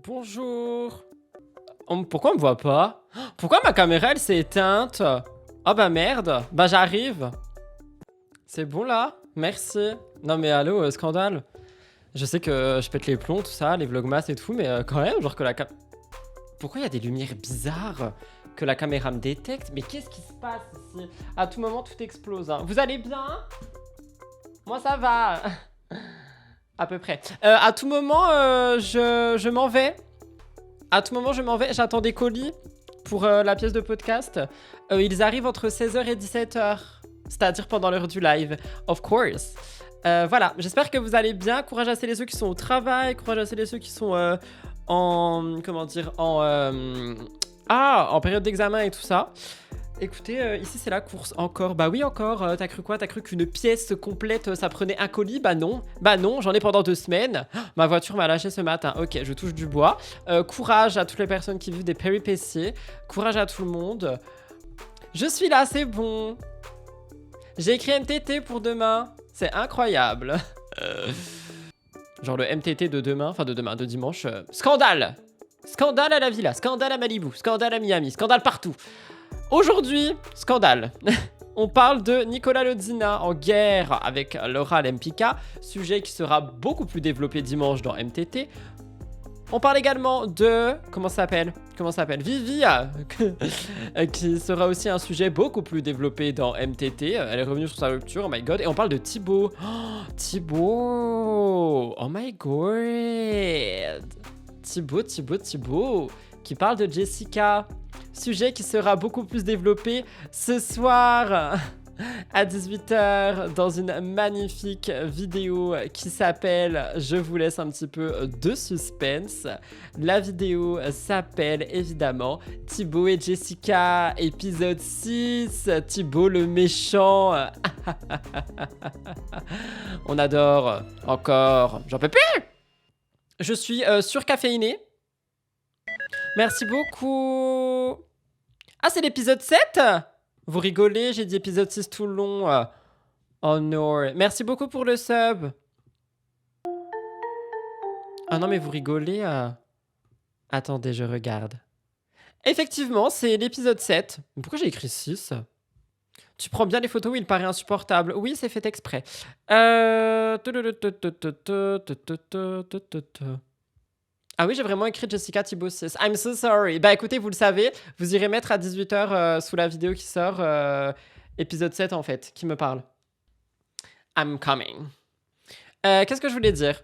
Bonjour. Pourquoi on me voit pas? Pourquoi ma caméra elle s'est éteinte? Oh bah merde. Bah j'arrive. C'est bon là? Merci. Non mais allô, scandale. Je sais que je pète les plombs, tout ça, les vlogmas et tout, mais quand même, genre que la cam... Pourquoi il y a des lumières bizarres que la caméra me détecte? Mais qu'est-ce qui se passe ici? À tout moment, tout explose. Hein. Vous allez bien? Moi ça va. À peu près. À tout moment, je m'en vais. À tout moment, je m'en vais. J'attends des colis pour la pièce de podcast. Ils arrivent entre 16h et 17h. C'est-à-dire pendant l'heure du live. Of course. Voilà. J'espère que vous allez bien. Courage à celles et ceux qui sont au travail. Courage à celles et ceux qui sont en... Comment dire? En période d'examen et tout ça. Écoutez, ici c'est la course encore. Bah oui encore, t'as cru quoi? T'as cru qu'une pièce complète ça prenait un colis? Bah non, j'en ai pendant 2 semaines. Ma voiture m'a lâché ce matin. Ok, je touche du bois. Courage à toutes les personnes qui vivent des péripéties. Courage à tout le monde. Je suis là, c'est bon. J'ai écrit MTT pour demain. C'est incroyable. Genre le MTT de demain, enfin de demain, de dimanche. Scandale! Scandale à la villa, scandale à Malibu, scandale à Miami, scandale partout. Aujourd'hui, scandale. On parle de Nicolas Lodzina en guerre avec Laura Lempicka, sujet qui sera beaucoup plus développé dimanche dans MTT. On parle également de... Comment ça s'appelle Vivi, qui sera aussi un sujet beaucoup plus développé dans MTT. Elle est revenue sur sa rupture, oh my god. Et on parle de Thibaut. Oh, Thibaut. Oh my god. Thibaut, qui parle de Jessica. Sujet qui sera beaucoup plus développé ce soir à 18h dans une magnifique vidéo qui s'appelle, je vous laisse un petit peu de suspense. La vidéo s'appelle évidemment Thibaut et Jessica, épisode 6, Thibaut le méchant. On adore, encore, j'en peux plus. Je suis surcaféiné. Merci beaucoup. Ah, c'est l'épisode 7? Vous rigolez, j'ai dit épisode 6 tout le long. Oh non. Merci beaucoup pour le sub. Ah non, mais vous rigolez. Attendez, je regarde. Effectivement, c'est l'épisode 7. Mais pourquoi j'ai écrit 6? Tu prends bien les photos où il paraît insupportable. Oui, c'est fait exprès. Ah oui, j'ai vraiment écrit Jessica Thibaut 6. I'm so sorry. Bah écoutez, vous le savez, vous irez mettre à 18h sous la vidéo qui sort, épisode 7 en fait, qui me parle. I'm coming. Qu'est-ce que je voulais dire?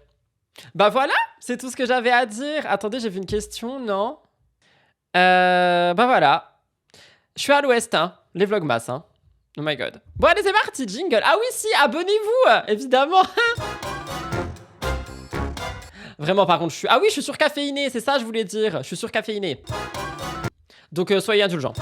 Bah voilà, c'est tout ce que j'avais à dire. Attendez, j'ai vu une question, non? Bah voilà. Je suis à l'ouest, hein. Les vlogmas, hein. Oh my god. Bon allez, c'est parti, jingle. Ah oui, si, abonnez-vous, évidemment. Vraiment, par contre, je suis... Ah oui, je suis surcaféiné, c'est ça je voulais dire. Je suis surcaféiné. Donc, soyez indulgents.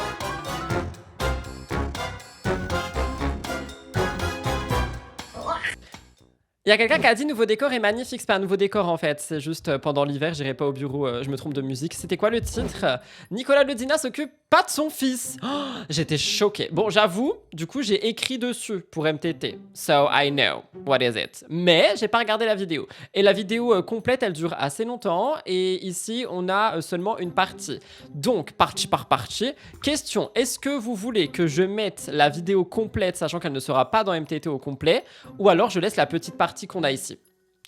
Il y a quelqu'un qui a dit nouveau décor est magnifique. C'est pas un nouveau décor en fait. C'est juste pendant l'hiver, j'irai pas au bureau. Je me trompe de musique. C'était quoi le titre? Nicolas Lodzina s'occupe pas de son fils. Oh, j'étais choquée. Bon, j'avoue, du coup, j'ai écrit dessus pour MTT. So I know what is it. Mais j'ai pas regardé la vidéo. Et la vidéo complète, elle dure assez longtemps. Et ici, on a seulement une partie. Donc, partie par partie. Question, est-ce que vous voulez que je mette la vidéo complète, sachant qu'elle ne sera pas dans MTT au complet, ou alors je laisse la petite partie qu'on a ici?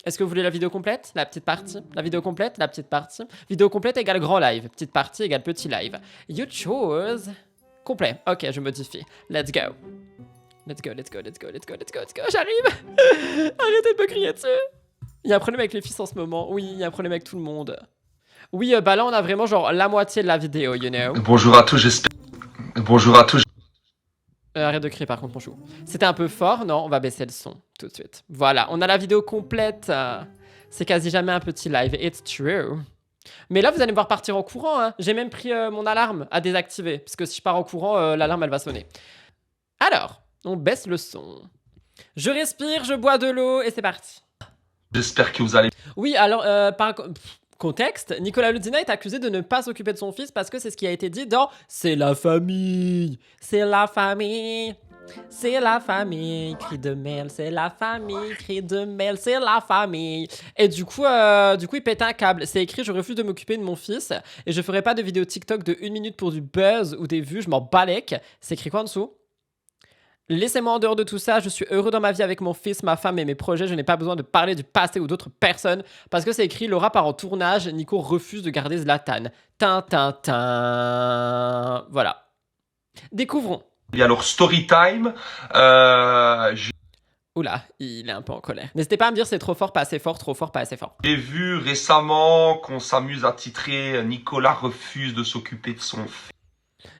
Est-ce que vous voulez la vidéo complète? La petite partie? La vidéo complète? La petite partie? Vidéo complète égale grand live. Petite partie égale petit live. You chose. Complet. Ok, je modifie. Let's go. Let's go. J'arrive. Arrêtez de me crier dessus. Il y a un problème avec les fils en ce moment. Oui, il y a un problème avec tout le monde. Oui, bah là, on a vraiment genre la moitié de la vidéo, you know. Bonjour à tous, j'espère... Bonjour à tous. Arrête de crier par contre mon chou. C'était un peu fort, non? On va baisser le son tout de suite. Voilà, on a la vidéo complète. C'est quasi jamais un petit live, it's true. Mais là, vous allez me voir partir en courant. Hein. J'ai même pris mon alarme à désactiver. Parce que si je pars en courant, l'alarme, elle va sonner. Alors, on baisse le son. Je respire, je bois de l'eau et c'est parti. J'espère que vous allez... Oui, alors, contexte, Nicolas Lodzina est accusé de ne pas s'occuper de son fils parce que c'est ce qui a été dit dans « C'est la famille ». C'est la famille. C'est la famille, cri de Mel, c'est la famille, cri de Mel, c'est la famille. Et du coup, il pète un câble. C'est écrit, je refuse de m'occuper de mon fils et je ferai pas de vidéo TikTok de 1 minute pour du buzz ou des vues, je m'en balèque. C'est écrit quoi en dessous? Laissez-moi en dehors de tout ça, je suis heureux dans ma vie avec mon fils, ma femme et mes projets, je n'ai pas besoin de parler du passé ou d'autres personnes, parce que c'est écrit, Laura part en tournage, Nico refuse de garder Zlatan. Tintin. Voilà. Découvrons. Il y a leur story time. Oula, il est un peu en colère. N'hésitez pas à me dire c'est trop fort, pas assez fort, trop fort, pas assez fort. J'ai vu récemment qu'on s'amuse à titrer Nicolas refuse de s'occuper de son fils.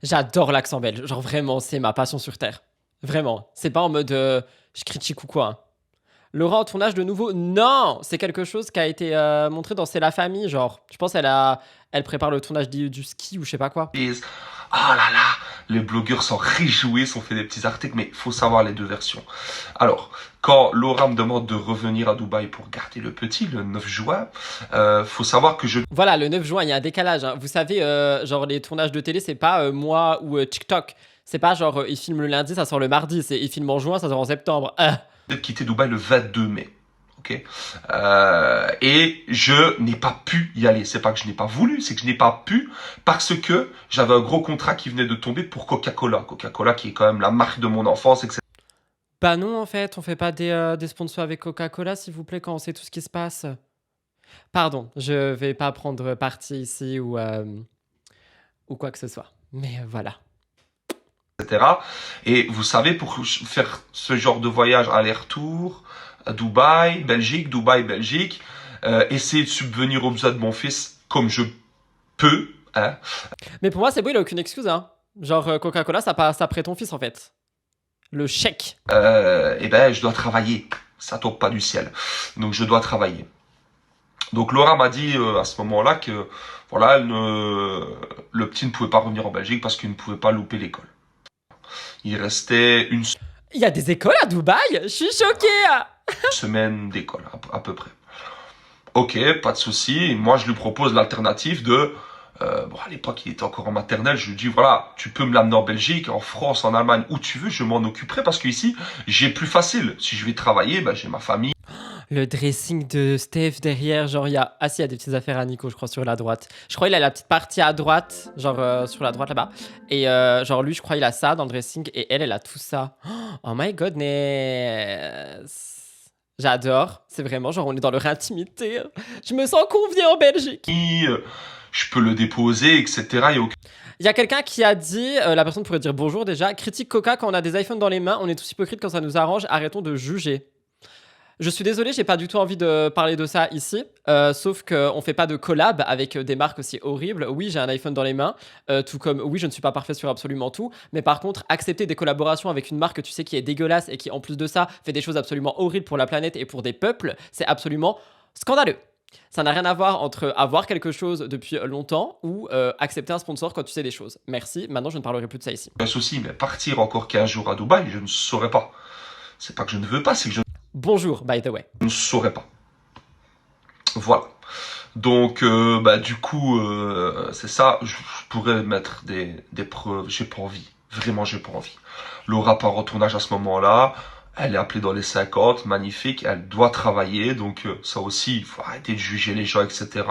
J'adore l'accent belge, genre vraiment, c'est ma passion sur Terre. Vraiment, c'est pas en mode je critique ou quoi. Hein. Laura en tournage de nouveau, non, c'est quelque chose qui a été montré dans C'est la famille, genre. Je pense elle prépare le tournage du ski ou je sais pas quoi. Ah là là, les blogueurs s'en réjouissent, on fait des petits articles, mais il faut savoir les deux versions. Alors, quand Laura me demande de revenir à Dubaï pour garder le petit, le 9 juin, faut savoir que je... Voilà, le 9 juin, il y a un décalage. Hein. Vous savez, genre les tournages de télé, c'est pas moi ou TikTok. C'est pas genre, ils filment le lundi, ça sort le mardi. C'est ils filment en juin, ça sort en septembre. de quitter Dubaï le 22 mai. Okay, et je n'ai pas pu y aller. C'est pas que je n'ai pas voulu, c'est que je n'ai pas pu parce que j'avais un gros contrat qui venait de tomber pour Coca-Cola. Coca-Cola qui est quand même la marque de mon enfance, etc. Bah non, en fait, on fait pas des sponsors avec Coca-Cola, s'il vous plaît, quand on sait tout ce qui se passe. Pardon, je vais pas prendre parti ici ou quoi que ce soit. Mais voilà. Et vous savez, pour faire ce genre de voyage aller-retour, Dubaï, Belgique, essayer de subvenir aux besoins de mon fils comme je peux. Hein. Mais pour moi, c'est bon, il a aucune excuse. Hein. Genre, Coca-Cola, ça passe après ton fils, en fait. Le chèque. Eh ben, je dois travailler. Ça tombe pas du ciel. Donc, je dois travailler. Donc, Laura m'a dit à ce moment-là que voilà, le petit ne pouvait pas revenir en Belgique parce qu'il ne pouvait pas louper l'école. Il restait une Il y a des écoles à Dubaï? Je suis choquée! semaine d'école, à peu près. Ok, pas de souci. Moi, je lui propose l'alternative de... bon, à l'époque, il était encore en maternelle. Je lui dis, voilà, tu peux me l'amener en Belgique, en France, en Allemagne, où tu veux, je m'en occuperai. Parce qu'ici, j'ai plus facile. Si je vais travailler, ben, j'ai ma famille. Le dressing de Steph derrière, genre il y a... Ah si, il y a des petites affaires à Nico, je crois, sur la droite. Je crois qu'il a la petite partie à droite, genre sur la droite là-bas. Et genre lui, je crois, il a ça dans le dressing et elle a tout ça. Oh my godness. J'adore. C'est vraiment genre on est dans leur intimité. Je me sens conviée en Belgique. Je peux le déposer, etc. Il y a quelqu'un qui a dit, la personne pourrait dire bonjour déjà, critique Coca quand on a des iPhones dans les mains, on est tous hypocrites quand ça nous arrange, arrêtons de juger. Je suis désolé, j'ai pas du tout envie de parler de ça ici, sauf qu'on fait pas de collab avec des marques aussi horribles. Oui, j'ai un iPhone dans les mains, tout comme oui, je ne suis pas parfait sur absolument tout, mais par contre, accepter des collaborations avec une marque, tu sais, qui est dégueulasse et qui, en plus de ça, fait des choses absolument horribles pour la planète et pour des peuples, c'est absolument scandaleux. Ça n'a rien à voir entre avoir quelque chose depuis longtemps ou accepter un sponsor quand tu sais des choses. Merci, maintenant je ne parlerai plus de ça ici. Un souci, mais partir encore 15 jours à Dubaï, je ne saurais pas. C'est pas que je ne veux pas, c'est que je Bonjour, by the way. ne saurais pas. Voilà. Donc, du coup, c'est ça. Je pourrais mettre des preuves. J'ai pas envie. Vraiment, j'ai pas envie. Laura part en tournage à ce moment-là. Elle est appelée dans les 50. Magnifique. Elle doit travailler. Donc, ça aussi, il faut arrêter de juger les gens, etc.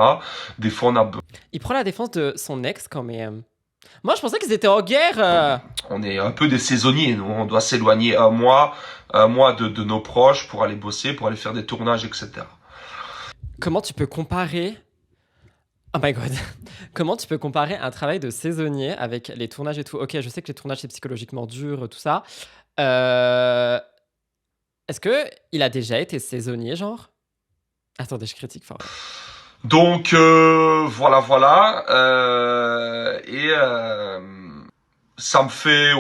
Des fois, on a... Il prend la défense de son ex quand même. Moi, je pensais qu'ils étaient en guerre. On est un peu des saisonniers. Nous, on doit s'éloigner un mois de nos proches pour aller bosser, pour aller faire des tournages, etc. Comment tu peux comparer... Oh my god. Comment tu peux comparer un travail de saisonnier avec les tournages et tout? Ok, je sais que les tournages, c'est psychologiquement dur, tout ça. Est-ce que il a déjà été saisonnier, genre? Attendez, je critique fort. Donc, voilà. Ça me fait...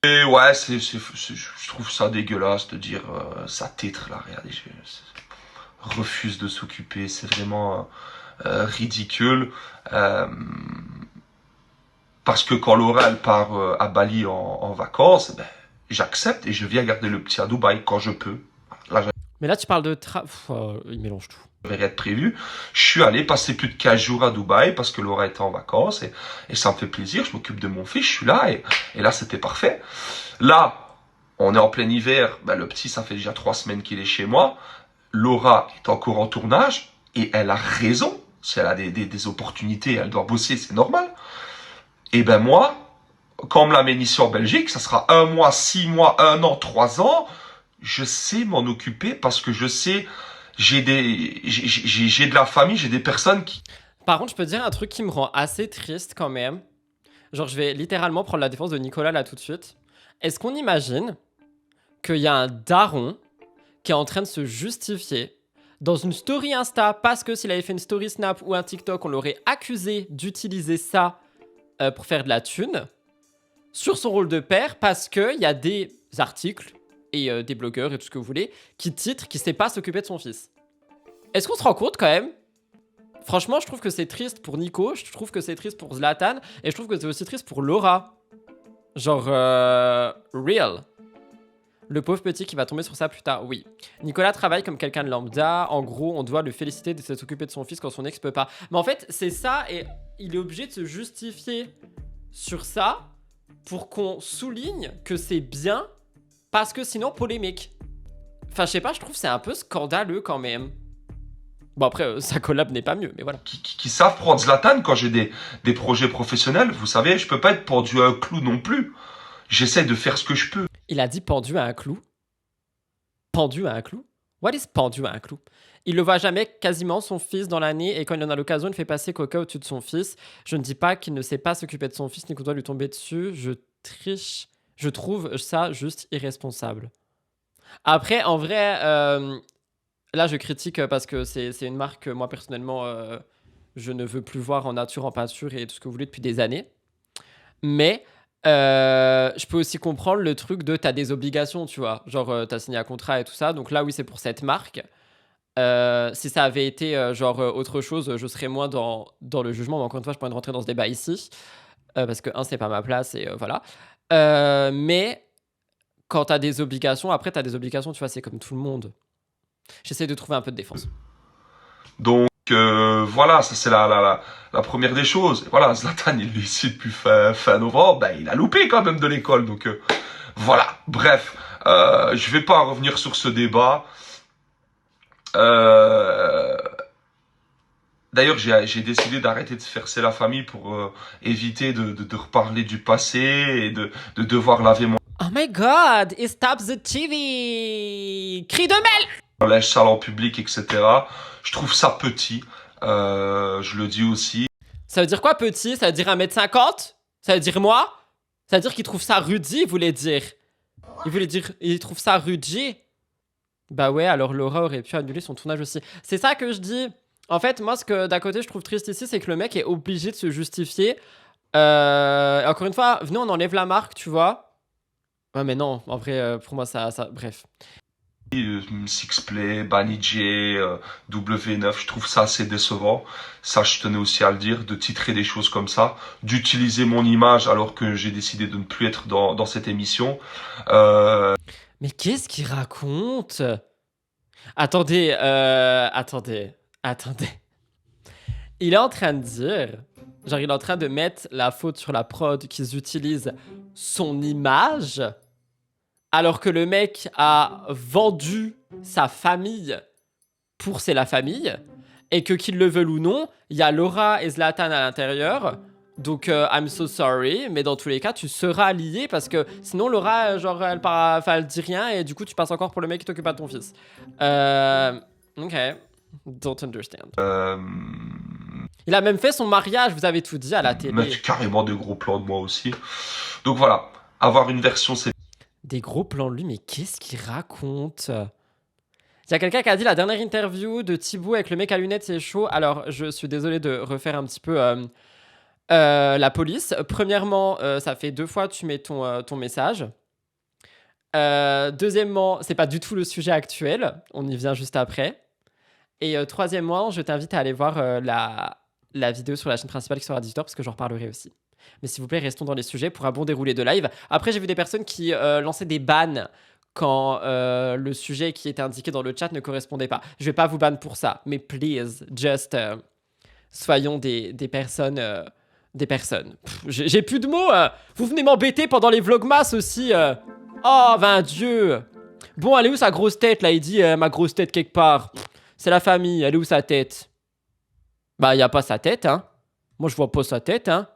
je trouve ça dégueulasse de dire ça titre, là. Regardez, je refuse de s'occuper. C'est vraiment... ridicule parce que quand Laura elle part à Bali en vacances, ben, j'accepte et je viens garder le petit à Dubaï quand je peux. Là, Mais là, tu parles de il mélange tout. j'avais rien de prévu. Je suis allé passer plus de 15 jours à Dubaï parce que Laura était en vacances et ça me fait plaisir. Je m'occupe de mon fils, je suis là et là c'était parfait. Là, On est en plein hiver, ben, le petit, ça fait déjà 3 semaines qu'il est chez moi. Laura est encore en tournage et elle a raison. Si elle a des opportunités, elle doit bosser, c'est normal. Et ben moi, quand on me l'amène ici en Belgique, ça sera 1 mois, 6 mois, 1 an, 3 ans. Je sais m'en occuper parce que je sais, j'ai de la famille, j'ai des personnes qui... Par contre, je peux te dire un truc qui me rend assez triste quand même. Genre, je vais littéralement prendre la défense de Nicolas là tout de suite. Est-ce qu'on imagine qu'il y a un daron qui est en train de se justifier dans une story Insta parce que s'il avait fait une story Snap ou un TikTok, on l'aurait accusé d'utiliser ça pour faire de la thune sur son rôle de père parce qu'il y a des articles et des blogueurs et tout ce que vous voulez qui titrent qu'il ne sait pas s'occuper de son fils. Est-ce qu'on se rend compte quand même? Franchement, je trouve que c'est triste pour Nico, je trouve que c'est triste pour Zlatan et je trouve que c'est aussi triste pour Laura. Genre, real. Le pauvre petit qui va tomber sur ça plus tard, oui. Nicolas travaille comme quelqu'un de lambda. En gros, on doit le féliciter de s'occuper de son fils quand son ex peut pas. Mais en fait, c'est ça et il est obligé de se justifier sur ça pour qu'on souligne que c'est bien parce que sinon, polémique. Enfin, je sais pas, je trouve que c'est un peu scandaleux quand même. Bon, après, sa collab n'est pas mieux, mais voilà. qui savent prendre Zlatan quand j'ai des projets professionnels. Vous savez, je peux pas être pendu à un clou non plus. J'essaie de faire ce que je peux. Il a dit pendu à un clou. Pendu à un clou? What is pendu à un clou? Il le voit jamais quasiment son fils dans l'année et quand il en a l'occasion, il fait passer Coca au-dessus de son fils. Je ne dis pas qu'il ne sait pas s'occuper de son fils ni qu'on doit lui tomber dessus. Je triche. Je trouve ça juste irresponsable. Après, en vrai, là, je critique parce que c'est une marque que moi, personnellement, je ne veux plus voir en nature, en peinture et tout ce que vous voulez depuis des années. Mais je peux aussi comprendre le truc de t'as des obligations, tu vois. Genre, t'as signé un contrat et tout ça. Donc là, oui, c'est pour cette marque. Si ça avait été autre chose, je serais moins dans le jugement. Mais encore une fois, je pourrais rentrer dans ce débat ici. Parce que, c'est pas ma place et voilà. Mais quand t'as des obligations, après, t'as des obligations, tu vois, c'est comme tout le monde. J'essaie de trouver un peu de défense. Donc voilà, ça c'est la première des choses. Voilà, Zlatan, il est ici depuis fin novembre, ben, il a loupé quand même de l'école. Donc voilà, bref, je vais pas revenir sur ce débat. D'ailleurs, j'ai décidé d'arrêter de faire C'est la famille pour éviter de reparler du passé et de devoir laver Oh my god, it stops the TV! Cri de mêle! mon linge sale en public, etc. Je trouve ça petit. Je le dis aussi. Ça veut dire quoi petit? Ça veut dire 1m50? Ça veut dire moi? Ça veut dire qu'il trouve ça rudi, il voulait dire. Il trouve ça rudi? Bah ouais, alors Laura aurait pu annuler son tournage aussi. C'est ça que je dis. En fait, moi, ce que d'un côté je trouve triste ici, c'est que le mec est obligé de se justifier. Encore une fois, venez, on enlève la marque, tu vois. Ouais, mais non, en vrai, pour moi, ça bref. Sixplay, Banijay, W9, je trouve ça assez décevant. Ça, je tenais aussi à le dire, de titrer des choses comme ça, d'utiliser mon image alors que j'ai décidé de ne plus être dans cette émission. Mais qu'est-ce qu'il raconte? Attendez. Il est en train de dire, genre il est en train de mettre la faute sur la prod qu'ils utilisent son image, alors que le mec a vendu sa famille pour C'est la famille, et que qu'ils le veulent ou non, il y a Laura et Zlatan à l'intérieur. Donc, I'm so sorry, mais dans tous les cas, tu seras lié parce que sinon, Laura, genre, elle dit rien et du coup, tu passes encore pour le mec qui t'occupe pas de ton fils. Ok, don't understand. Il a même fait son mariage, vous avez tout dit à la télé. Mettre carrément des gros plans de moi aussi. Donc voilà, avoir une version c'est Des gros plans de lui, mais qu'est-ce qu'il raconte? Il y a quelqu'un qui a dit la dernière interview de Thibaut avec le mec à lunettes, c'est chaud. Alors, je suis désolé de refaire un petit peu la police. Premièrement, ça fait 2 fois que tu mets ton message. Deuxièmement, c'est pas du tout le sujet actuel. On y vient juste après. Et troisièmement, je t'invite à aller voir la vidéo sur la chaîne principale qui sera à 18h parce que j'en reparlerai aussi. Mais s'il vous plaît, restons dans les sujets pour un bon déroulé de live. Après, j'ai vu des personnes qui lançaient des bans quand le sujet qui était indiqué dans le chat ne correspondait pas. Je vais pas vous ban pour ça, mais please, just soyons des personnes... des personnes. J'ai plus de mots. Vous venez m'embêter pendant les vlogmas aussi. Oh, ben Dieu. Bon, elle est où sa grosse tête, là? Il dit ma grosse tête quelque part. C'est la famille, elle est où sa tête? Bah, y a pas sa tête, hein. Moi, je vois pas sa tête, hein.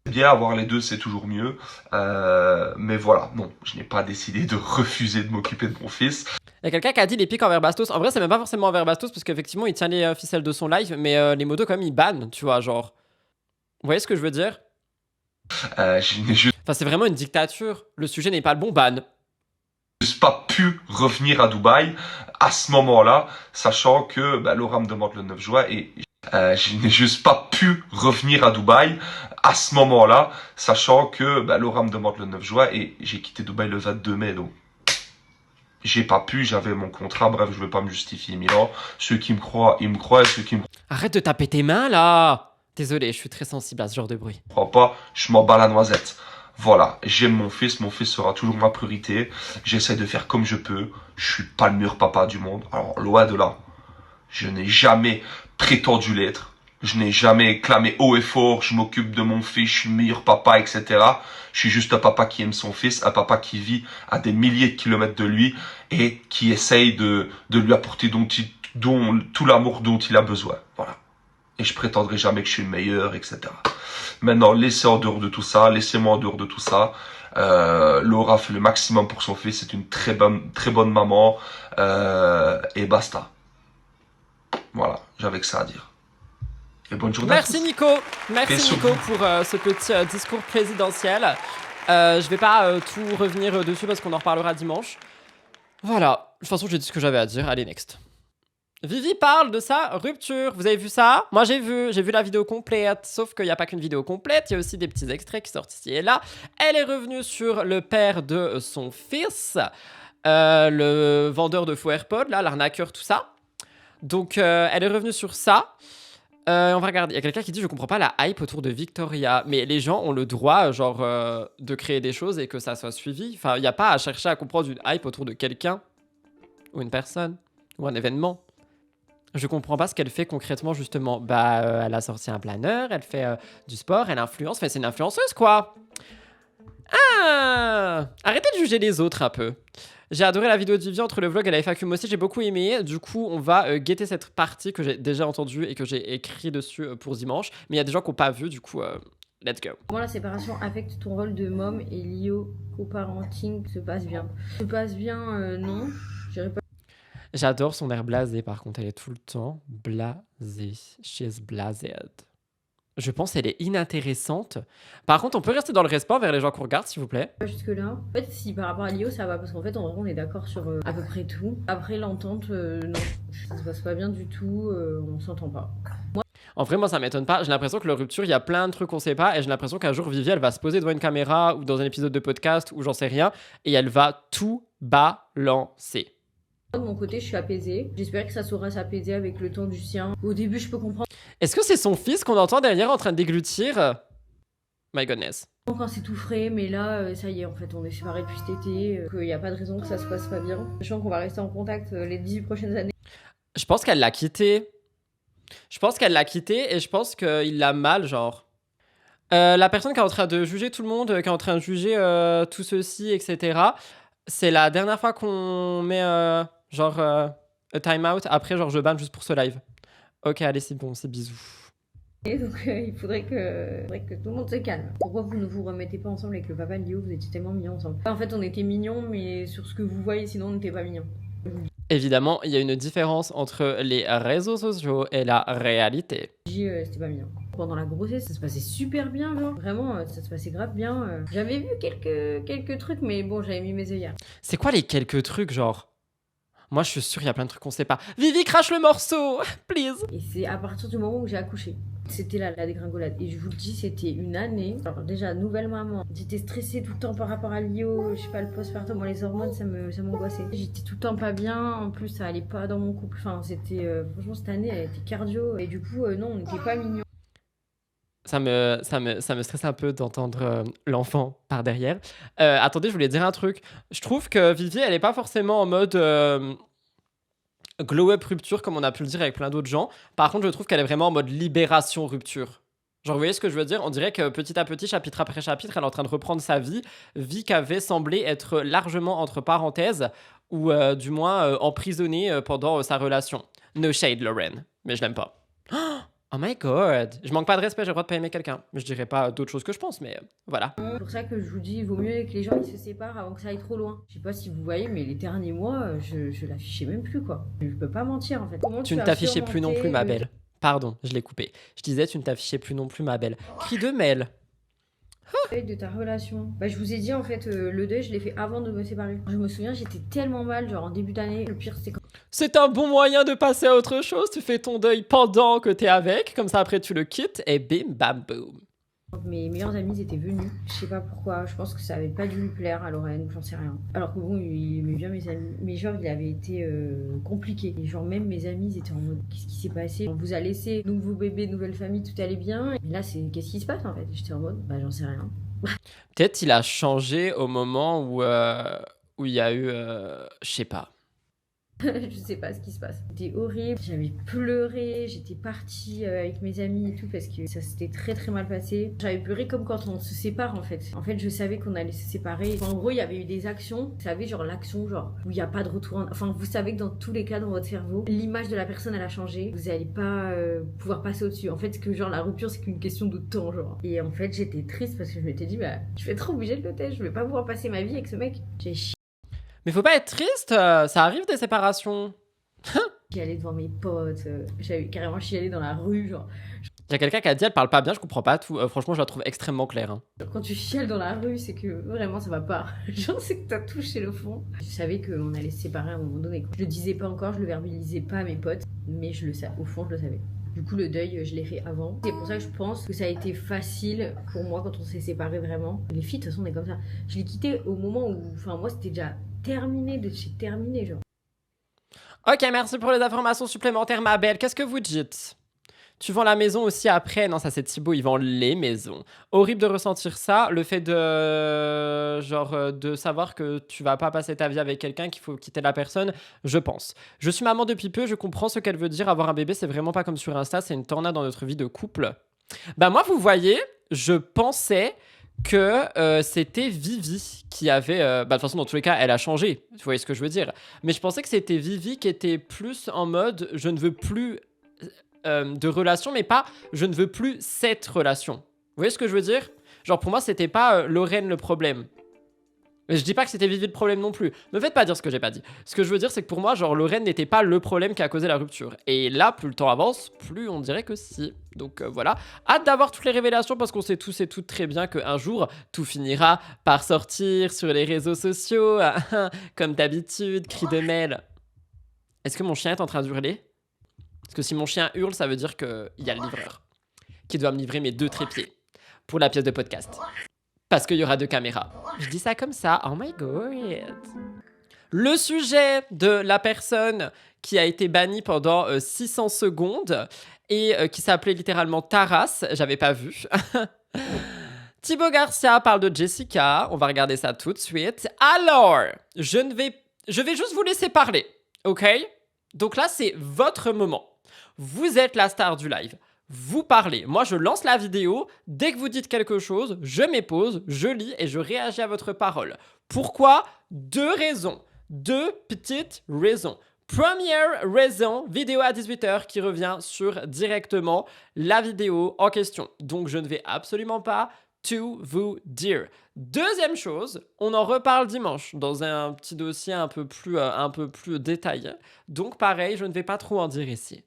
Bien, avoir les deux, c'est toujours mieux. Mais voilà, non, je n'ai pas décidé de refuser de m'occuper de mon fils. Il y a quelqu'un qui a dit les pics envers Bastos. En vrai, c'est même pas forcément envers Bastos, parce qu'effectivement, il tient les ficelles de son live, mais les motos, quand même, ils bannent, tu vois, genre. Vous voyez ce que je veux dire? Je n'ai juste Enfin, c'est vraiment une dictature. Le sujet n'est pas le bon, ban. pas pu revenir à Dubaï à ce moment-là, sachant que Laura me demande le 9 juin et je n'ai juste pas pu revenir à Dubaï à ce moment-là, sachant que Laura me demande le 9 juin et j'ai quitté Dubaï le 22 mai, donc j'ai pas pu, j'avais mon contrat, bref, je vais pas me justifier Milan. Ceux qui me croient, ils me croient, et ceux qui me Arrête de taper tes mains, là. Désolé, je suis très sensible à ce genre de bruit. croient pas, je m'en bats la noisette. Voilà, j'aime mon fils sera toujours ma priorité. J'essaie de faire comme je peux. Je suis pas le meilleur papa du monde. Alors, loin de là. Je n'ai jamais prétendu l'être. Je n'ai jamais clamé haut et fort, je m'occupe de mon fils, je suis le meilleur papa, etc. Je suis juste un papa qui aime son fils, un papa qui vit à des milliers de kilomètres de lui et qui essaye de lui apporter tout l'amour dont il a besoin. Voilà. Et je prétendrai jamais que je suis le meilleur, etc. Maintenant, laissez en dehors de tout ça, laissez-moi en dehors de tout ça. Laura fait le maximum pour son fils, c'est une très bonne maman, et basta. Voilà, j'avais que ça à dire. Et bonne journée. Merci Nico. Merci Nico pour ce petit discours présidentiel. Je vais pas tout revenir dessus parce qu'on en reparlera dimanche. Voilà, de toute façon j'ai dit ce que j'avais à dire. Allez, next. Vivi parle de sa rupture. Vous avez vu ça? Moi j'ai vu la vidéo complète. Sauf qu'il n'y a pas qu'une vidéo complète, il y a aussi des petits extraits qui sortent ici et là. Elle est revenue sur le père de son fils, le vendeur de faux AirPods, là, l'arnaqueur, tout ça. Donc elle est revenue sur ça. On va regarder. Il y a quelqu'un qui dit je comprends pas la hype autour de Victoria. Mais les gens ont le droit, genre, de créer des choses et que ça soit suivi. Enfin, il n'y a pas à chercher à comprendre une hype autour de quelqu'un, ou une personne, ou un événement. Je comprends pas ce qu'elle fait concrètement, justement. Bah, elle a sorti un planeur, elle fait du sport, elle influence. Enfin, c'est une influenceuse, quoi. Ah! Arrêtez de juger les autres un peu. J'ai adoré la vidéo de Vivi entre le vlog et la FAQ. Moi aussi, j'ai beaucoup aimé. Du coup, on va guetter cette partie que j'ai déjà entendue et que j'ai écrit dessus pour dimanche. Mais il y a des gens qui n'ont pas vu, du coup, let's go. Comment la séparation affecte ton rôle de mom et l'IO co-parenting se passe bien? Se passe bien, non. Je dirais pas. J'adore son air blasé, par contre. Elle est tout le temps blasée. She is blased. Je pense qu'elle est inintéressante. Par contre, on peut rester dans le respect vers les gens qu'on regarde, s'il vous plaît. Pas jusque-là. En fait, si par rapport à l'IO, ça va. Parce qu'en fait, en vrai, on est d'accord sur à peu près tout. Après, l'entente, non. Ça se passe pas bien du tout. On s'entend pas. En vrai, moi, ça m'étonne pas. J'ai l'impression que leur rupture, il y a plein de trucs qu'on sait pas. Et j'ai l'impression qu'un jour, Vivi, elle va se poser devant une caméra ou dans un épisode de podcast ou j'en sais rien. Et elle va tout balancer. De mon côté, je suis apaisée. J'espère que ça saura s'apaiser avec le temps du sien. Au début, je peux comprendre Est-ce que c'est son fils qu'on entend derrière en train de déglutir? My goodness. quand c'est tout frais, mais là, ça y est, en fait, on est séparés depuis cet été. Qu'il n'y a pas de raison que ça se passe pas bien. Sachant qu'on va rester en contact les 18 prochaines années. Je pense qu'elle l'a quitté. Je pense qu'elle l'a quitté et je pense qu'il l'a mal, genre. La personne qui est en train de juger tout le monde, qui est en train de juger tout ceci, etc. C'est la dernière fois qu'on met genre un time-out. Après, genre, je banne juste pour ce live. Ok, allez, c'est bon, c'est bisous. Et donc, il faudrait que tout le monde se calme. Pourquoi vous ne vous remettez pas ensemble avec le papa de Lio? Vous étiez tellement mignons ensemble. En fait, on était mignons, mais sur ce que vous voyez, sinon, on n'était pas mignons. Évidemment, il y a une différence entre les réseaux sociaux et la réalité. C'était pas mignon. Pendant la grossesse, ça se passait super bien, genre. Vraiment, ça se passait grave bien. J'avais vu quelques trucs, mais bon, j'avais mis mes œillères. C'est quoi les quelques trucs, genre? Moi, je suis sûre, il y a plein de trucs qu'on sait pas. Vivi, crache le morceau, please. Et c'est à partir du moment où j'ai accouché. C'était la dégringolade. Et je vous le dis, c'était une année. Alors déjà, nouvelle maman. J'étais stressée tout le temps par rapport à Lio. Je sais pas, le postpartum, moi les hormones, ça m'angoissait. J'étais tout le temps pas bien. En plus, ça allait pas dans mon couple. Enfin, c'était... franchement, cette année, elle était cardio. Et du coup, non, on n'était pas mignons. Ça me stresse un peu d'entendre l'enfant par derrière. Attendez, je voulais dire un truc. Je trouve que Vivi, elle est pas forcément en mode... glow-up rupture, comme on a pu le dire avec plein d'autres gens. Par contre, je trouve qu'elle est vraiment en mode libération rupture. Genre, vous voyez ce que je veux dire? On dirait que petit à petit, chapitre après chapitre, elle est en train de reprendre sa vie qui avait semblé être largement entre parenthèses ou du moins emprisonnée pendant sa relation. No shade, Lauren, mais je l'aime pas. Oh my god, je manque pas de respect, j'ai le droit de pas aimer quelqu'un. Je dirais pas d'autres choses que je pense, mais voilà. C'est pour ça que je vous dis, il vaut mieux que les gens ils se séparent avant que ça aille trop loin. Je sais pas si vous voyez, mais les derniers mois, je l'affichais même plus quoi. Je peux pas mentir en fait. Comment Tu ne as t'affichais plus non surmonté plus, ma le- belle. Pardon, je l'ai coupé. Je disais, tu ne t'affichais plus non plus, ma belle. Cri de Mel. deuil de ta relation? Bah, je vous ai dit en fait, le deuil, je l'ai fait avant de me séparer. Je me souviens, j'étais tellement mal, genre en début d'année. Le pire, c'était quand C'est un bon moyen de passer à autre chose. Tu fais ton deuil pendant que t'es avec, comme ça après tu le quittes et bim bam boum. mes meilleurs amis étaient venus. Je sais pas pourquoi, je pense que ça avait pas dû lui plaire à Lorraine, j'en sais rien. Alors que bon, il aimait bien mes amis, mais genre il avait été compliqué. Et genre même mes amis ils étaient en mode qu'est-ce qui s'est passé? On vous a laissé, nouveau bébé, nouvelle famille, tout allait bien. Et là c'est qu'est-ce qui se passe en fait? J'étais en mode bah j'en sais rien. Peut-être il a changé au moment où il y a eu, je sais pas. Je sais pas ce qui se passe. C'était horrible, j'avais pleuré, j'étais partie avec mes amis et tout parce que ça s'était très très mal passé. J'avais pleuré comme quand on se sépare en fait. En fait, je savais qu'on allait se séparer. En gros, il y avait eu des actions, vous savez, genre l'action genre où il n'y a pas de retour en... Enfin, vous savez que dans tous les cas dans votre cerveau, l'image de la personne elle a changé. Vous allez pas pouvoir passer au-dessus. En fait, que genre la rupture c'est qu'une question de temps genre. Et en fait, j'étais triste parce que je m'étais dit bah je vais être obligée de le tester, je vais pas pouvoir passer ma vie avec ce mec. J'ai Mais faut pas être triste, ça arrive des séparations. chialé devant mes potes, j'avais carrément chialé dans la rue genre. Il y a quelqu'un qui a dit elle parle pas bien, je comprends pas tout. Franchement, je la trouve extrêmement claire. Hein. Quand tu chiales dans la rue, c'est que vraiment ça va pas. Genre, c'est que t'as touché le fond. Je savais qu'on allait se séparer à un moment donné. Quoi. Je le disais pas encore, je le verbalisais pas à mes potes, mais je le savais. Au fond, je le savais. Du coup, le deuil, je l'ai fait avant. C'est pour ça que je pense que ça a été facile pour moi quand on s'est séparés vraiment. Les filles, de toute façon, on est comme ça. Je l'ai quitté au moment où, enfin, moi, c'était déjà terminé de chez terminé, genre. Ok, merci pour les informations supplémentaires, ma belle. Qu'est-ce que vous dites? Tu vends la maison aussi après? Non, ça c'est Thibaut, il vend les maisons. Horrible de ressentir ça, le fait de genre de savoir que tu vas pas passer ta vie avec quelqu'un, qu'il faut quitter la personne, je pense. Je suis maman depuis peu, je comprends ce qu'elle veut dire. Avoir un bébé, c'est vraiment pas comme sur Insta, c'est une tornade dans notre vie de couple. Bah moi, vous voyez, je pensais que c'était Vivi qui avait... bah de toute façon, dans tous les cas, elle a changé. Vous voyez ce que je veux dire? Mais je pensais que c'était Vivi qui était plus en mode je ne veux plus de relation, mais pas je ne veux plus cette relation. Vous voyez ce que je veux dire? Genre pour moi, c'était pas Lorraine le problème. Mais je dis pas que c'était Vivi le problème non plus. Me faites pas dire ce que j'ai pas dit. Ce que je veux dire, c'est que pour moi, genre Lorraine n'était pas le problème qui a causé la rupture. Et là, plus le temps avance, plus on dirait que si. Donc voilà. Hâte d'avoir toutes les révélations parce qu'on sait tous et toutes très bien qu'un jour, tout finira par sortir sur les réseaux sociaux. Comme d'habitude, cri de Mel. Est-ce que mon chien est en train d'hurler? Parce que si mon chien hurle, ça veut dire qu'il y a le livreur qui doit me livrer mes 2 trépieds pour la pièce de podcast. Parce qu'il y aura 2 caméras. Je dis ça comme ça. Oh my god. Le sujet de la personne qui a été bannie pendant 600 secondes et qui s'appelait littéralement Taras. J'avais pas vu. Thibaut Garcia parle de Jessica. On va regarder ça tout de suite. Alors, je vais juste vous laisser parler. Ok? Donc là, c'est votre moment. Vous êtes la star du live. Vous parlez. Moi, je lance la vidéo. Dès que vous dites quelque chose, je m'épose, je lis et je réagis à votre parole. Pourquoi? 2 raisons. 2 petites raisons. Première raison, vidéo à 18h qui revient sur directement la vidéo en question. Donc, je ne vais absolument pas tout vous dire. Deuxième chose, on en reparle dimanche dans un petit dossier un peu plus détaillé. Donc, pareil, je ne vais pas trop en dire ici.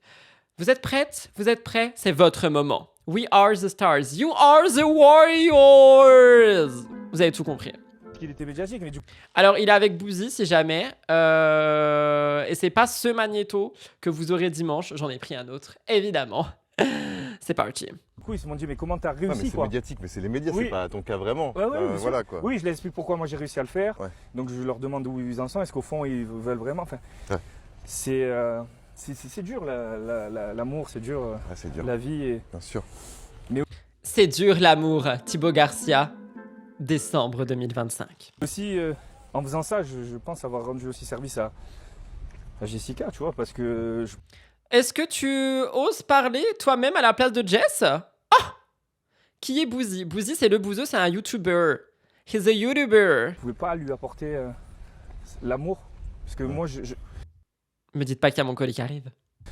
Vous êtes prêtes? Vous êtes prêts? C'est votre moment. We are the stars. You are the warriors. Vous avez tout compris. Il était médiatique, mais du coup... Alors, il est avec Bouzy, si jamais. Et c'est pas ce magnéto que vous aurez dimanche. J'en ai pris un autre, évidemment. C'est parti. Du coup, ils se sont dit, mais comment t'as Ouais, mais réussi, c'est quoi? médiatique, mais c'est les médias, Oui. c'est pas ton cas vraiment. Ouais, ouais, bien sûr. Voilà quoi. Oui, je leur explique pourquoi moi j'ai réussi à le faire. Ouais. Donc je leur demande où ils en sont. Est-ce qu'au fond ils veulent vraiment? Enfin, Ouais. c'est dur l'amour, c'est dur Ouais, c'est dur, la vie. Et... bien sûr. C'est dur l'amour. Thibaut Garcia, décembre 2025. Aussi, en faisant ça, je pense avoir rendu aussi service à Jessica, tu vois, parce que Est-ce que tu oses parler toi-même à la place de Jess? Ah! Qui est Boozy? Boozy, c'est le bouseux, c'est un YouTuber. He's a YouTuber. Je pouvais pas lui apporter l'amour. Parce que moi, Me dites pas qu'il y a mon colis qui arrive.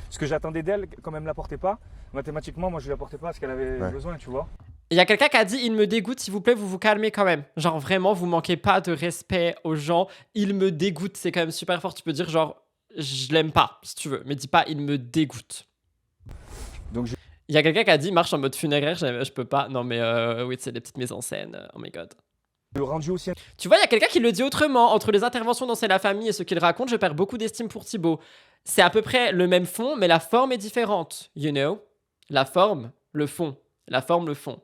ce que j'attendais d'elle, comme elle me l'apportait pas, mathématiquement, moi, je lui apportais pas parce qu'elle avait besoin, tu vois. Il y a quelqu'un qui a dit il me dégoûte, s'il vous plaît, vous vous calmez quand même. Genre vraiment, vous manquez pas de respect aux gens. Il me dégoûte, c'est quand même super fort. Tu peux dire genre je l'aime pas, si tu veux, mais dis pas il me dégoûte. Donc il y a quelqu'un qui a dit marche en mode funéraire, je peux pas. Non mais oui, c'est des petites mises en scène. Oh my god. le rendu aussi. Tu vois, il y a quelqu'un qui le dit autrement. Entre les interventions dans C'est la famille et ce qu'il raconte, je perds beaucoup d'estime pour Thibaut. C'est à peu près le même fond, mais la forme est différente. You know? La forme, le fond. La forme, le fond.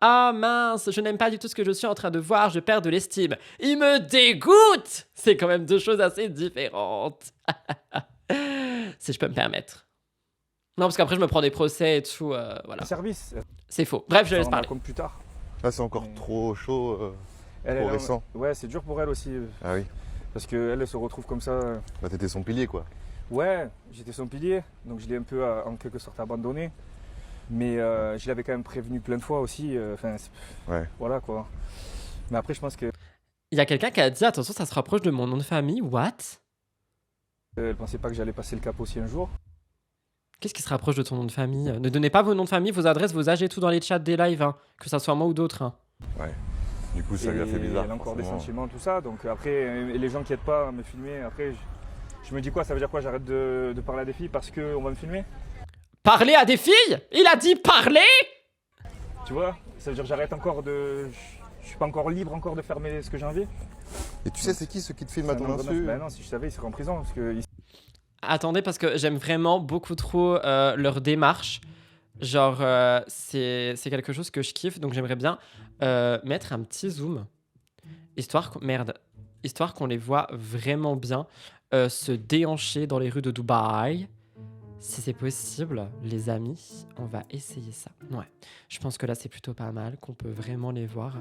Ah mince, je n'aime pas du tout ce que je suis en train de voir, je perds de l'estime. Il me dégoûte! C'est quand même deux choses assez différentes. Si je peux me permettre. Non, parce qu'après je me prends des procès et tout, voilà. Service. C'est faux. Bref, je Ça, laisse on en parler. compte plus tard. Là, c'est encore trop chaud, trop récent. Ouais, c'est dur pour elle aussi. Ah oui. Parce qu'elle se retrouve comme ça. Bah, t'étais son pilier, quoi. Ouais, j'étais son pilier, donc je l'ai un peu en quelque sorte abandonné. Mais je l'avais quand même prévenu plein de fois aussi. Ouais. Voilà quoi. Mais après, je pense que Il y a quelqu'un qui a dit attention, ça se rapproche de mon nom de famille. What? elle pensait pas que j'allais passer le cap aussi un jour. Qu'est-ce qui se rapproche de ton nom de famille? Ne donnez pas vos noms de famille, vos adresses, vos âges et tout dans les chats des lives, hein. Que ça soit moi ou d'autres. Hein. Du coup, ça lui a fait Et bizarre. elle a encore des forcément. sentiments, tout ça. Donc après, et les gens qui aident pas à me filmer, après, je me dis quoi? Ça veut dire quoi? J'arrête de parler à des filles parce qu'on va me filmer? Parler à des filles? Il a dit parler? Tu vois? Ça veut dire que j'arrête encore de... Je suis pas encore libre encore de faire ce que j'ai envie? Et tu sais, c'est qui ceux qui te filment à C'est un ton nombre insu? neuf. Ben non, si je savais, il serait en prison. Parce que Attendez, parce que j'aime vraiment beaucoup trop leur démarche. Genre, c'est quelque chose que je kiffe, donc j'aimerais bien mettre un petit zoom. Histoire qu'on les voit vraiment bien se déhancher dans les rues de Dubaï. Si c'est possible, les amis, on va essayer ça. Ouais, je pense que là, c'est plutôt pas mal, qu'on peut vraiment les voir.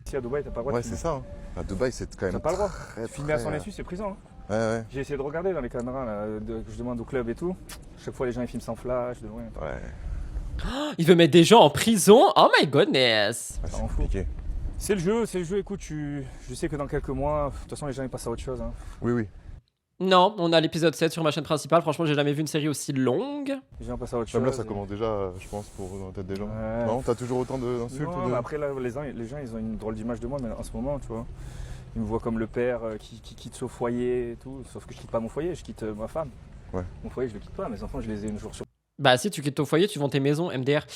ici à Dubaï, t'as pas le droit Ouais, de c'est filmer. ça. Hein. À Dubaï, c'est quand même. T'as pas le droit. Très, Filmer à son très, insu, c'est prison. Hein. Ouais, ouais. J'ai essayé de regarder dans les caméras là, que je demande au club et tout. Chaque fois, les gens ils filment sans flash, de loin. Ouais. Il veut mettre des gens en prison? Oh my goodness! Ah, Ça c'est en fout. compliqué. C'est le jeu. Écoute, je sais que dans quelques mois, de toute façon, les gens ils passent à autre chose. Hein. Oui, oui. Non, on a l'épisode 7 sur ma chaîne principale. Franchement, j'ai jamais vu une série aussi longue. Les gens passent à autre Même chose. là, ça commence déjà, je pense, dans la tête des gens. Ouais. Non, t'as toujours autant d'insultes Non, ou de... mais après, là, les gens, ils ont une drôle d'image de moi mais en ce moment, tu vois. Ils me voient comme le père qui quitte son foyer et tout. Sauf que je quitte pas mon foyer, je quitte ma femme. Ouais. Mon foyer, je le quitte pas. Mes enfants, je les ai un jour sur. Bah si, tu quittes ton foyer, tu vends tes maisons, MDR.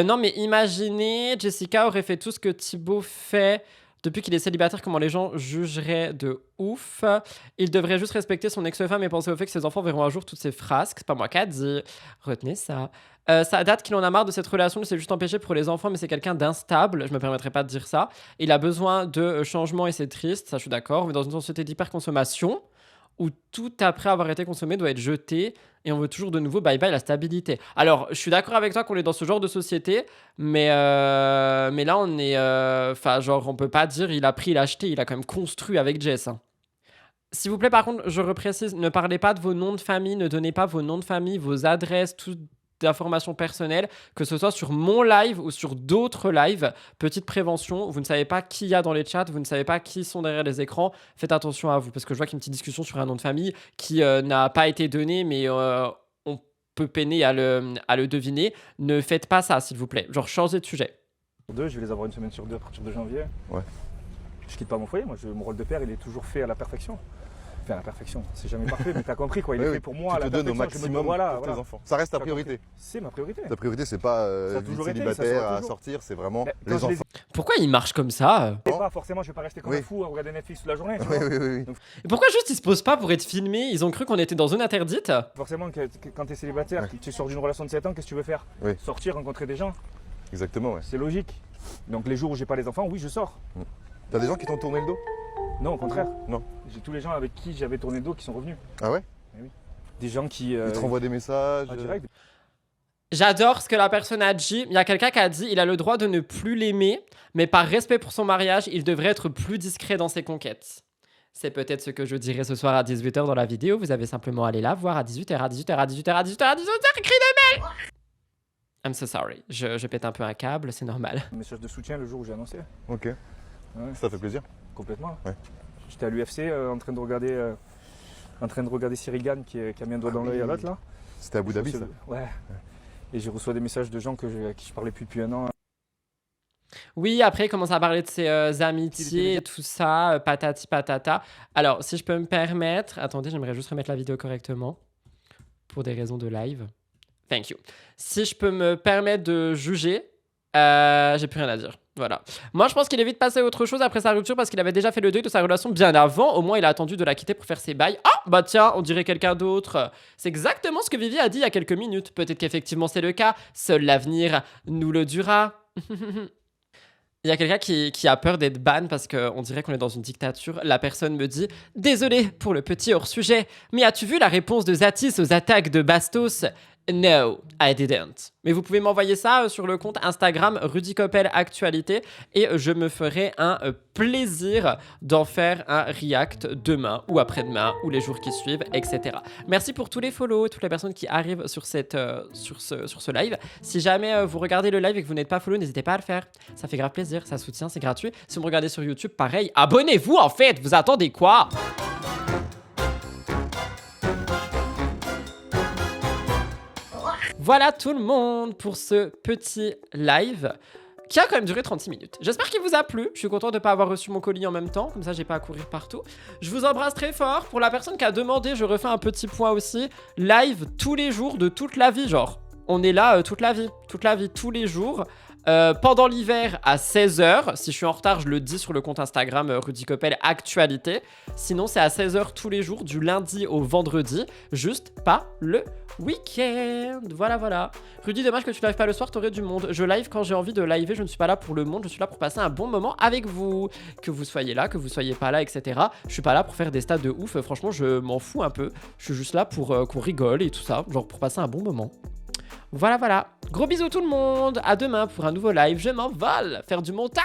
Non mais imaginez, Jessica aurait fait tout ce que Thibaut fait depuis qu'il est célibataire, comment les gens jugeraient de ouf. Il devrait juste respecter son ex-femme et penser au fait que ses enfants verront un jour toutes ses frasques. C'est pas moi qui a dit. Retenez ça. Ça date qu'il en a marre de cette relation, il s'est juste empêché pour les enfants, mais c'est quelqu'un d'instable. Je me permettrai pas de dire ça. Il a besoin de changement et c'est triste, ça je suis d'accord. Mais dans une société d'hyperconsommation, où tout après avoir été consommé doit être jeté et on veut toujours de nouveau bye bye la stabilité. Alors, je suis d'accord avec toi qu'on est dans ce genre de société, mais là on est... Enfin, genre, on peut pas dire il a pris, il a acheté, il a quand même construit avec Jess. Hein. S'il vous plaît, par contre, je reprécise, ne parlez pas de vos noms de famille, ne donnez pas vos noms de famille, vos adresses, toutes d'informations personnelles, que ce soit sur mon live ou sur d'autres lives. Petite prévention, vous ne savez pas qui y a dans les chats, vous ne savez pas qui sont derrière les écrans. Faites attention à vous, parce que je vois qu'il y a une petite discussion sur un nom de famille qui n'a pas été donné, mais on peut peiner à le deviner. Ne faites pas ça, s'il vous plaît. Genre, changez de sujet. Deux, je vais les avoir une semaine sur deux à partir de janvier. Ouais. Je quitte pas mon foyer, moi, mon rôle de père, il est toujours fait à la perfection. Enfin, à la perfection, c'est jamais parfait, mais t'as compris quoi, il est Oui, fait oui. pour moi à Tu la te donnes au perfection. Je me dis, maximum voilà, pour voilà. tes enfants. Ça reste ta T'as priorité. compris. C'est ma priorité. Ta priorité, c'est pas Ça a vie toujours été, ça célibataire sera à toujours. sortir, c'est vraiment Mais les quand je les enfants. Pourquoi il marche comme ça ai pas forcément, je vais pas rester comme Oui. un fou à regarder Netflix toute la journée. Tu Oui, vois. oui, oui. oui. Et pourquoi juste ils se posent pas pour être filmés? Ils ont cru qu'on était dans une interdite. Forcément, quand t'es célibataire, Ouais. tu sors d'une relation de 7 ans, qu'est-ce que tu veux faire? Oui. Sortir, rencontrer des gens, Exactement, ouais. c'est logique. Donc les jours où j'ai pas les enfants, oui, je sors. T'as des gens qui t'ont tourné le dos? Non, au contraire. Non. J'ai tous les gens avec qui j'avais tourné le dos qui sont revenus. Ah ouais? Des gens qui. Ils te renvoient des messages? en direct. J'adore ce que la personne a dit. Il y a quelqu'un qui a dit il a le droit de ne plus l'aimer, mais par respect pour son mariage, il devrait être plus discret dans ses conquêtes. C'est peut-être ce que je dirai ce soir à 18h dans la vidéo. Vous avez simplement à aller la voir à 18h, à 18h, à 18h, à 18h, à 18h, écrit de mail. I'm so sorry. Je pète un peu un câble, c'est normal. Un message de soutien le jour où j'ai annoncé. Ok, Ouais, ça fait plaisir. complètement. Ouais. J'étais à l'UFC en train de regarder Cyril Gane qui a mis un doigt dans l'œil à l'autre là. C'était à Abu Dhabi, ça. Ouais. Et j'ai reçu des messages de gens à qui je parlais plus depuis un an. Oui, après, il commence à parler de ses amitiés et tout ça, patati patata. Alors, si je peux me permettre... Attendez, j'aimerais juste remettre la vidéo correctement pour des raisons de live. Thank you. Si je peux me permettre de juger, j'ai plus rien à dire. Voilà. Moi, je pense qu'il est vite passé à autre chose après sa rupture parce qu'il avait déjà fait le deuil de sa relation bien avant. Au moins, il a attendu de la quitter pour faire ses bails. Ah, bah tiens, on dirait quelqu'un d'autre. C'est exactement ce que Vivi a dit il y a quelques minutes. Peut-être qu'effectivement, c'est le cas. Seul l'avenir nous le dira. Il y a quelqu'un qui a peur d'être ban parce qu'on dirait qu'on est dans une dictature. La personne me dit « Désolé pour le petit hors-sujet, mais as-tu vu la réponse de Zatis aux attaques de Bastos ?» No, I didn't. Mais vous pouvez m'envoyer ça sur le compte Instagram Rudy Koppel Actualité et je me ferai un plaisir d'en faire un react demain ou après-demain ou les jours qui suivent, etc. Merci pour tous les follow, toutes les personnes qui arrivent sur ce live. Si jamais vous regardez le live et que vous n'êtes pas follow, n'hésitez pas à le faire. Ça fait grave plaisir, ça soutient, c'est gratuit. Si vous me regardez sur YouTube, pareil, abonnez-vous en fait, vous attendez quoi ? Voilà tout le monde pour ce petit live qui a quand même duré 36 minutes. J'espère qu'il vous a plu. Je suis content de ne pas avoir reçu mon colis en même temps. Comme ça, j'ai pas à courir partout. Je vous embrasse très fort. Pour la personne qui a demandé, je refais un petit point aussi. Live tous les jours de toute la vie, genre. On est là toute la vie, tous les jours. Pendant l'hiver à 16h. Si je suis en retard, je le dis sur le compte Instagram Rudy Koppel Actualité. Sinon, c'est à 16h tous les jours, du lundi au vendredi. Juste pas le week-end. Voilà. Rudy, dommage que tu lives pas le soir, t'aurais du monde. Je live quand j'ai envie de liver, je ne suis pas là pour le monde, je suis là pour passer un bon moment avec vous. Que vous soyez là, que vous soyez pas là, etc. Je suis pas là pour faire des stats de ouf. Franchement, je m'en fous un peu. Je suis juste là pour qu'on rigole et tout ça. Genre pour passer un bon moment. Voilà. Gros bisous tout le monde. À demain pour un nouveau live. Je m'envole faire du montage.